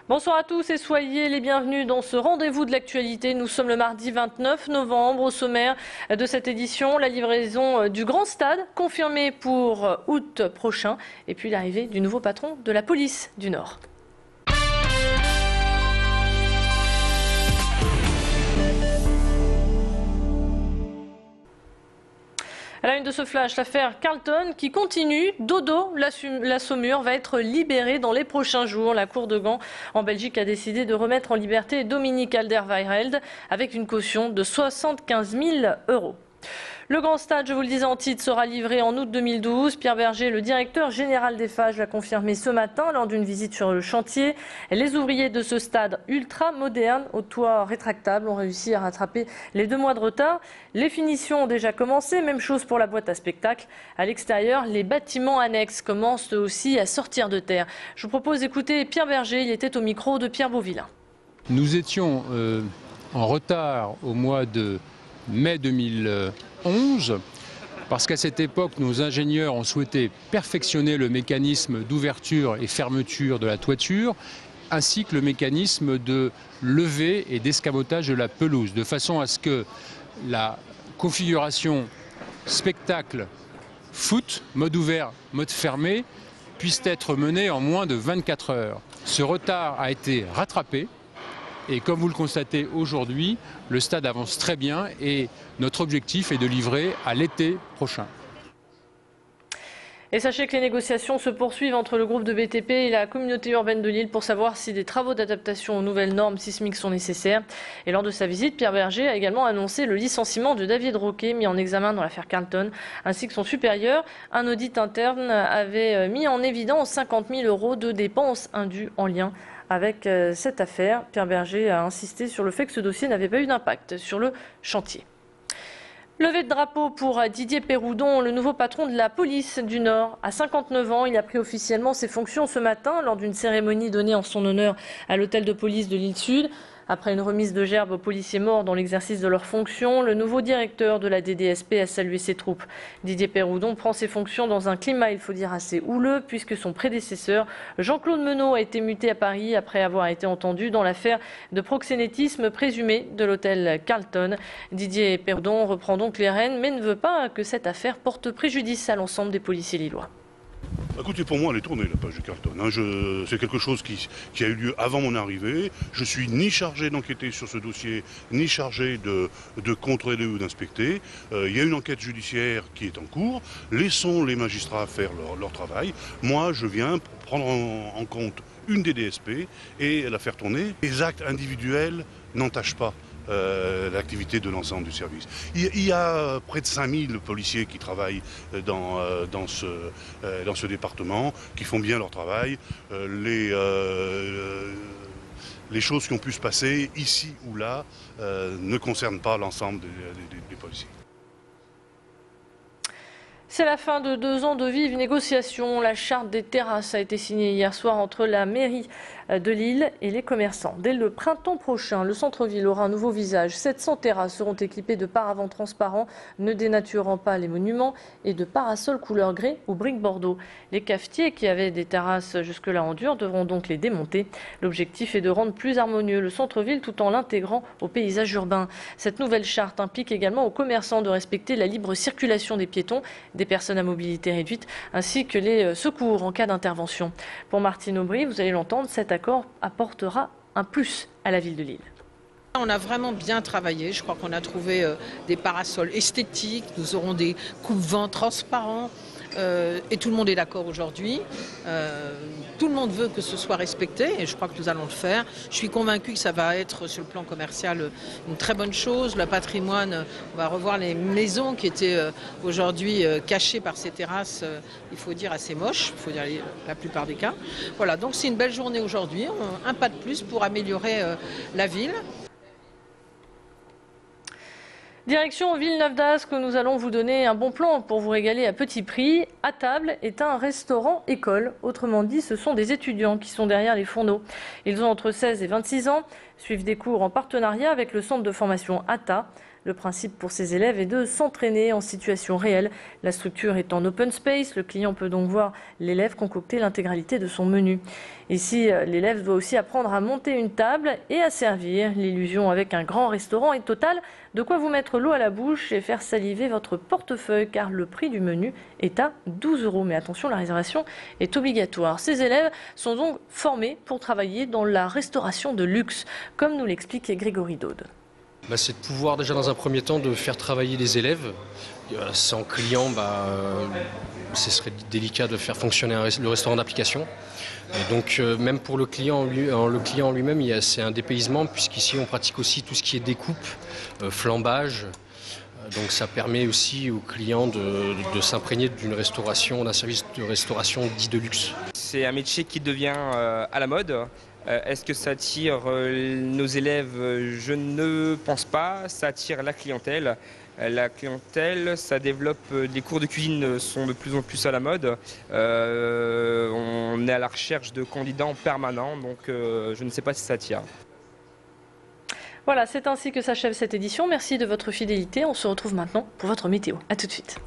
Bonsoir à tous et soyez les bienvenus dans ce rendez-vous de l'actualité. Nous sommes le mardi 29 novembre. Au sommaire de cette édition, la livraison du grand stade confirmée pour août prochain et puis l'arrivée du nouveau patron de la police du Nord. À la une de ce flash, l'affaire Carlton qui continue. Dodo, la Saumure, va être libérée dans les prochains jours. La Cour de Gand en Belgique a décidé de remettre en liberté Dominique Alderweireld avec une caution de 75 000 €. Le grand stade, je vous le disais en titre, sera livré en août 2012. Pierre Berger, le directeur général d'Eiffage, l'a confirmé ce matin lors d'une visite sur le chantier. Les ouvriers de ce stade ultra moderne, au toit rétractable, ont réussi à rattraper les 2 mois de retard. Les finitions ont déjà commencé, même chose pour la boîte à spectacle. À l'extérieur, les bâtiments annexes commencent aussi à sortir de terre. Je vous propose d'écouter Pierre Berger, il était au micro de Pierre Beauvillain. Nous étions en retard au mois de mai 2011, parce qu'à cette époque, nos ingénieurs ont souhaité perfectionner le mécanisme d'ouverture et fermeture de la toiture, ainsi que le mécanisme de levée et d'escamotage de la pelouse, de façon à ce que la configuration spectacle foot, mode ouvert, mode fermé, puisse être menée en moins de 24 heures. Ce retard a été rattrapé. Et comme vous le constatez aujourd'hui, le stade avance très bien et notre objectif est de livrer à l'été prochain. Et sachez que les négociations se poursuivent entre le groupe de BTP et la communauté urbaine de Lille pour savoir si des travaux d'adaptation aux nouvelles normes sismiques sont nécessaires. Et lors de sa visite, Pierre Berger a également annoncé le licenciement de David Roquet, mis en examen dans l'affaire Carlton, ainsi que son supérieur. Un audit interne avait mis en évidence 50 000 € de dépenses indues en lien avec cette affaire. Pierre Berger a insisté sur le fait que ce dossier n'avait pas eu d'impact sur le chantier. Levée de drapeau pour Didier Péroudon, le nouveau patron de la police du Nord. À 59 ans, il a pris officiellement ses fonctions ce matin lors d'une cérémonie donnée en son honneur à l'hôtel de police de Lille-Sud. Après une remise de gerbe aux policiers morts dans l'exercice de leurs fonctions, le nouveau directeur de la DDSP a salué ses troupes. Didier Péroudon prend ses fonctions dans un climat, il faut dire, assez houleux, puisque son prédécesseur, Jean-Claude Menot, a été muté à Paris après avoir été entendu dans l'affaire de proxénétisme présumé de l'hôtel Carlton. Didier Péroudon reprend donc les rênes, mais ne veut pas que cette affaire porte préjudice à l'ensemble des policiers lillois. Écoutez, pour moi, elle est tournée, la page de Carlton. C'est quelque chose qui a eu lieu avant mon arrivée. Je suis ni chargé d'enquêter sur ce dossier, ni chargé de contrôler ou d'inspecter. Il y a une enquête judiciaire qui est en cours. Laissons les magistrats faire leur travail. Moi, je viens pour prendre en compte une DDSP et la faire tourner. Les actes individuels n'entachent pas l'activité de l'ensemble du service. Il y a près de 5000 policiers qui travaillent dans ce département, qui font bien leur travail. Les choses qui ont pu se passer ici ou là ne concernent pas l'ensemble des policiers. C'est la fin de 2 ans de vives négociations. La charte des terrasses a été signée hier soir entre la mairie de Lille et les commerçants. Dès le printemps prochain, le centre-ville aura un nouveau visage. 700 terrasses seront équipées de paravents transparents, ne dénaturant pas les monuments, et de parasols couleur grès ou brique bordeaux. Les cafetiers qui avaient des terrasses jusque-là en dur devront donc les démonter. L'objectif est de rendre plus harmonieux le centre-ville tout en l'intégrant au paysage urbain. Cette nouvelle charte implique également aux commerçants de respecter la libre circulation des piétons, des personnes à mobilité réduite, ainsi que les secours en cas d'intervention. Pour Martine Aubry, vous allez l'entendre, cet accord apportera un plus à la ville de Lille. On a vraiment bien travaillé, je crois qu'on a trouvé des parasols esthétiques, nous aurons des coupe-vents transparents et tout le monde est d'accord aujourd'hui. Tout le monde veut que ce soit respecté et je crois que nous allons le faire. Je suis convaincue que ça va être sur le plan commercial une très bonne chose. Le patrimoine, on va revoir les maisons qui étaient aujourd'hui cachées par ces terrasses, il faut dire assez moches, il faut dire la plupart des cas. Voilà, donc c'est une belle journée aujourd'hui, un pas de plus pour améliorer la ville. Direction Villeneuve d'Ascq, où nous allons vous donner un bon plan pour vous régaler à petit prix. À table est un restaurant-école. Autrement dit, ce sont des étudiants qui sont derrière les fourneaux. Ils ont entre 16 et 26 ans, suivent des cours en partenariat avec le centre de formation ATA. Le principe pour ces élèves est de s'entraîner en situation réelle. La structure est en open space, le client peut donc voir l'élève concocter l'intégralité de son menu. Ici, l'élève doit aussi apprendre à monter une table et à servir. L'illusion avec un grand restaurant est totale, de quoi vous mettre l'eau à la bouche et faire saliver votre portefeuille car le prix du menu est à 12 €. Mais attention, la réservation est obligatoire. Ces élèves sont donc formés pour travailler dans la restauration de luxe, comme nous l'explique Grégory Daude. C'est de pouvoir déjà dans un premier temps de faire travailler les élèves. Sans client, ce serait délicat de faire fonctionner le restaurant d'application. Donc même pour le client lui-même, c'est un dépaysement puisqu'ici on pratique aussi tout ce qui est découpe, flambage. Donc ça permet aussi aux clients de s'imprégner d'un service de restauration dit de luxe. C'est un métier qui devient à la mode. Est-ce que ça attire nos élèves? Je ne pense pas. Ça attire la clientèle. La clientèle, ça développe. Les cours de cuisine sont de plus en plus à la mode. On est à la recherche de candidats en permanent, donc je ne sais pas si ça attire. Voilà, c'est ainsi que s'achève cette édition. Merci de votre fidélité. On se retrouve maintenant pour votre météo. À tout de suite.